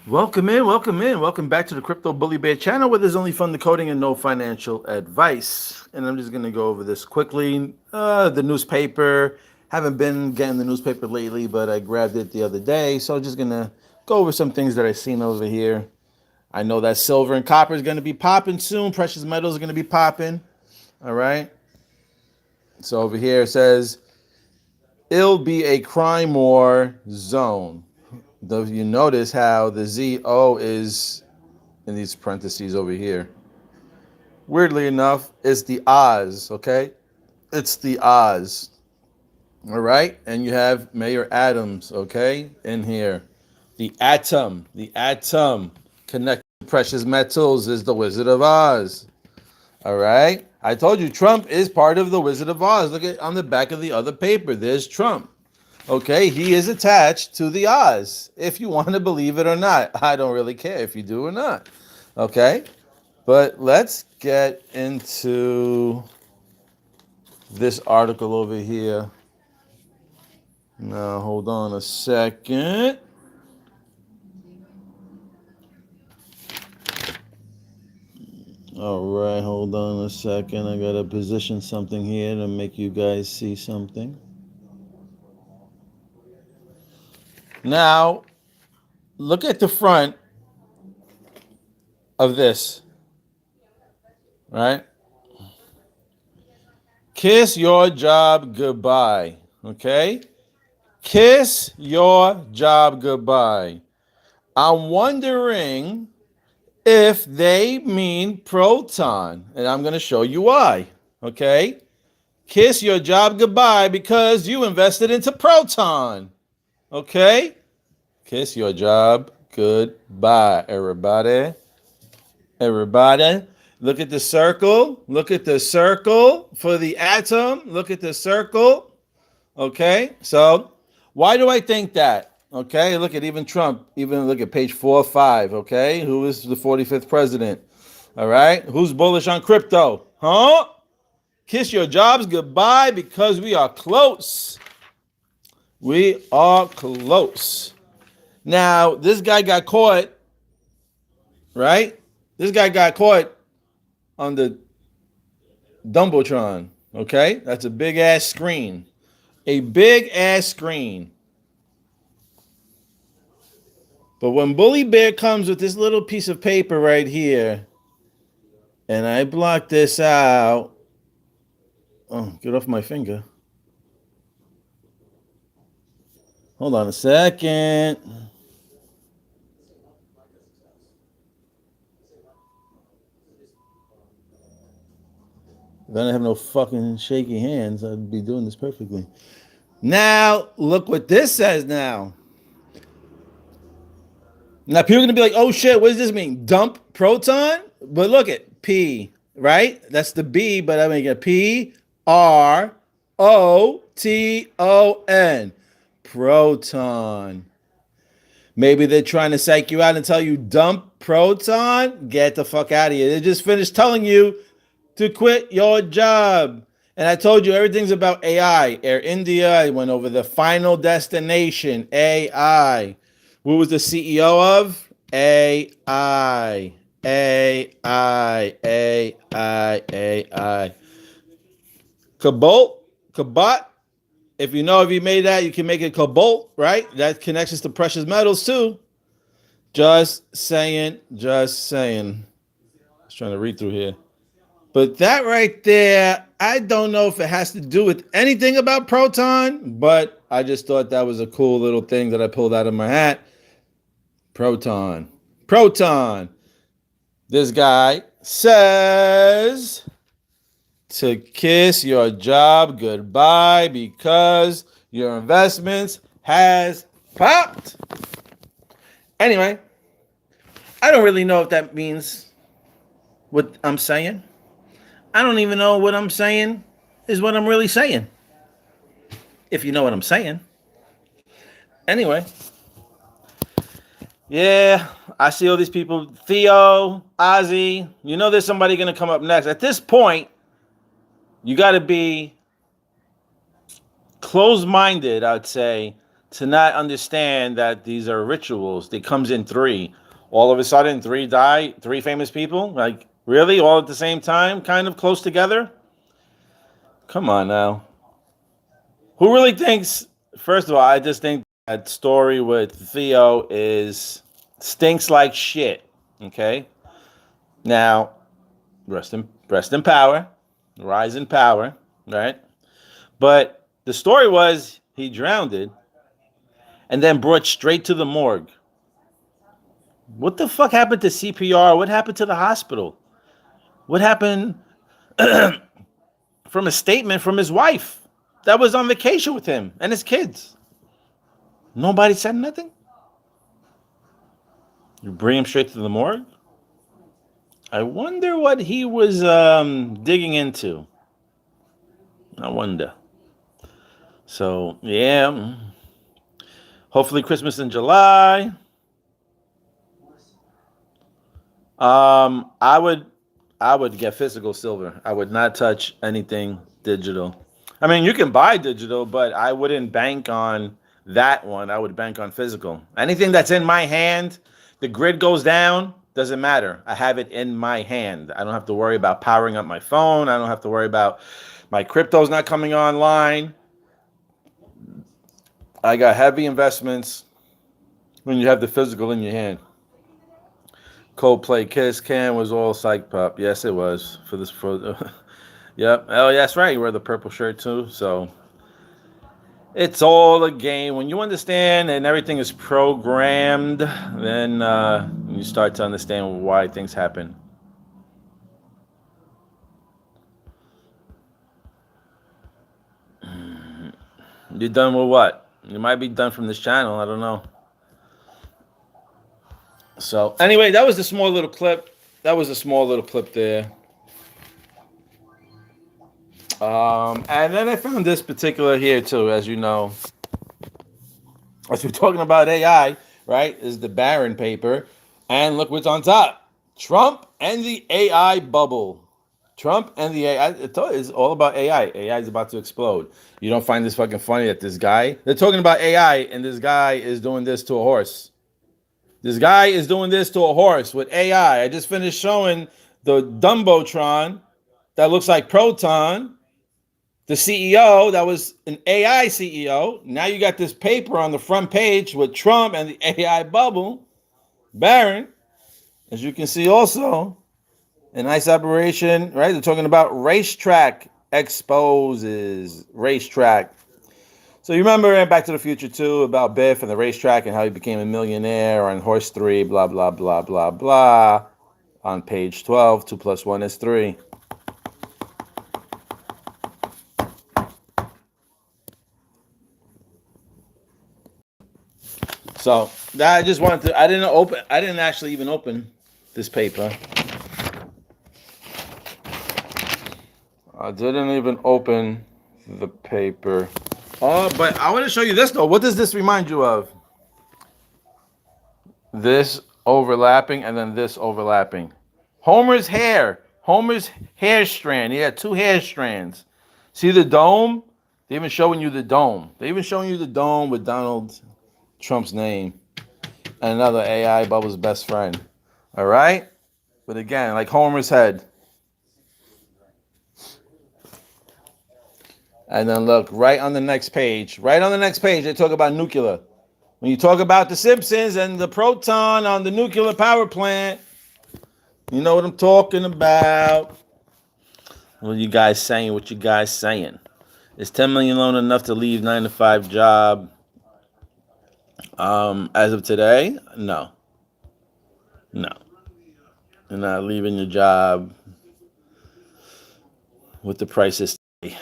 Welcome in, welcome in. Welcome back to the Crypto Bully Bear channel where there's only fun decoding and no financial advice. And I'm just going to go over this quickly. The newspaper. Haven't been getting the newspaper lately, but I grabbed it the other day. So I'm just going to go over some things that I've seen over here. I know that silver and copper is going to be popping soon. Precious metals are going to be popping. All right. So over here it says, it'll be a crime war zone. Though you notice how the ZO is in these parentheses over here. Weirdly enough, it's the Oz, okay? It's the Oz. All right? And you have Mayor Adams, okay, in here. The atom connected to precious metals is the Wizard of Oz. All right? I told you Trump is part of the Wizard of Oz. Look at on the back of the other paper. There's Trump. Okay, he is attached to the Oz, if you want to believe it or not. I don't really care if you do or not. Okay, but let's get into this article over here. Now, hold on a second. All right, hold on a second. I got to position something here to make you guys see something. Now, look at the front of this, right? Kiss your job goodbye, okay? Kiss your job goodbye. I'm wondering if they mean Proton, and I'm going to show you why, okay? Kiss your job goodbye because you invested into Proton, okay? Kiss your job goodbye, everybody. Everybody, look at the circle. Look at the circle for the atom. Look at the circle. Okay, so why do I think that? Okay, look at even Trump. Even look at page 4 or 5. Okay, who is the 45th president? All right, who's bullish on crypto? Huh? Kiss your jobs goodbye because we are close. We are close. Now, this guy got caught, right? This guy got caught on the Dumbotron, okay? That's a big-ass screen. A big-ass screen. But when Bully Bear comes with this little piece of paper right here, and I block this out. Oh, get off my finger. Hold on a second. If I didn't have no fucking shaky hands, I'd be doing this perfectly. Now, look what this says now. Now, people are going to be like, oh shit, what does this mean? Dump Proton? But look at P, right? That's the B, but I make a Proton. Proton. Maybe they're trying to psych you out and tell you dump Proton. Get the fuck out of here. They just finished telling you to quit your job. And I told you everything's about AI. Air India, I went over the Final Destination, AI. Who was the CEO of? AI. AI. Cabot. If you made that, you can make it Cobalt, right? That connects us to precious metals too. Just saying. I was trying to read through here. But that right there, I don't know if it has to do with anything about Proton, but I just thought that was a cool little thing that I pulled out of my hat. Proton. This guy says to kiss your job goodbye because your investments has popped. Anyway, I don't really know if that means what I'm saying. I don't even know what I'm saying is what I'm really saying. If you know what I'm saying. Anyway. Yeah, I see all these people. Theo, Ozzy. You know there's somebody going to come up next. At this point, you got to be closed-minded, I'd say, to not understand that these are rituals. They comes in three. All of a sudden, three die, three famous people. Like, really? All at the same time? Kind of close together? Come on now. Who really thinks, first of all, I just think that story with Theo is stinks like shit. Okay? Now, rest in power, rise in power, right? But the story was he drowned and then brought straight to the morgue. What the fuck happened to CPR? What happened to the hospital? What happened from a statement from his wife that was on vacation with him and his kids? Nobody said nothing? You bring him straight to the morgue? I wonder what he was digging into. I wonder. So, yeah. Hopefully Christmas in July. I would get physical silver. I would not touch anything digital. I mean, you can buy digital, but I wouldn't bank on that one. I would bank on physical. Anything that's in my hand, the grid goes down, doesn't matter. I have it in my hand. I don't have to worry about powering up my phone. I don't have to worry about my crypto's not coming online. I got heavy investments when you have the physical in your hand. Coldplay Kiss Cam was all psych pop. Yes, it was for this. Yep. Oh, that's right. You wear the purple shirt too. So it's all a game. When you understand and everything is programmed, then you start to understand why things happen. You done with what? You might be done from this channel. I don't know. So anyway, that was a small little clip. There. And then I found this particular here too, as you know. As we're talking about AI, right, is the Barron paper. And look what's on top. Trump and the AI bubble. Trump and the AI. It's all about AI. AI is about to explode. You don't find this fucking funny that this guy, they're talking about AI and this guy is doing this to a horse. This guy is doing this to a horse with AI. I just finished showing the Dumbotron that looks like Proton, the CEO that was an AI CEO. Now you got this paper on the front page with Trump and the AI bubble. Barron, as you can see also, a nice operation, right? They're talking about racetrack exposes racetrack. So you remember in Back to the Future 2 about Biff and the racetrack and how he became a millionaire on Horse 3, blah, blah, blah, blah, blah. On page 12, 2 plus 1 is 3. So that I just wanted to, I didn't actually even open this paper. I didn't even open the paper. Oh, but I want to show you this though. What does this remind you of? This overlapping and then this overlapping. Homer's hair strand. He had two hair strands. See the dome? They're even showing you the dome. They're even showing you the dome with Donald Trump's name and another AI Bubble's best friend. All right? But again, like Homer's head. And then look, right on the next page, they talk about nuclear. When you talk about the Simpsons and the proton on the nuclear power plant, you know what I'm talking about. What you guys saying? Is 10 million loan enough to leave 9-to-5 job? As of today, no. You're not leaving your job with the prices today.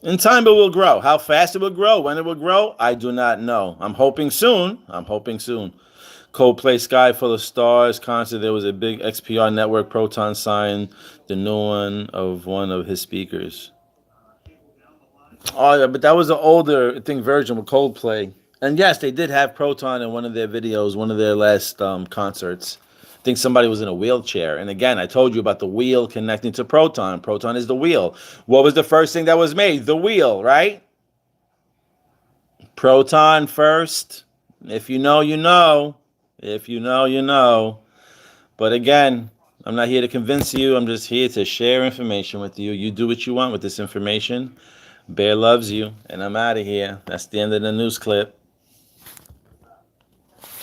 In time, it will grow. How fast it will grow, when it will grow, I do not know. I'm hoping soon. Coldplay Sky Full of Stars concert. There was a big XPR network Proton signed the new one of his speakers. Oh, yeah, but that was an older version with Coldplay. And yes, they did have Proton in one of their videos, one of their last concerts. think somebody was in a wheelchair. And again, I told you about the wheel connecting to Proton. Proton is the wheel. What was the first thing that was made? The wheel, right? Proton first. If you know, you know. If you know, you know. But again, I'm not here to convince you. I'm just here to share information with you. You do what you want with this information. Bear loves you, and I'm out of here. That's the end of the news clip.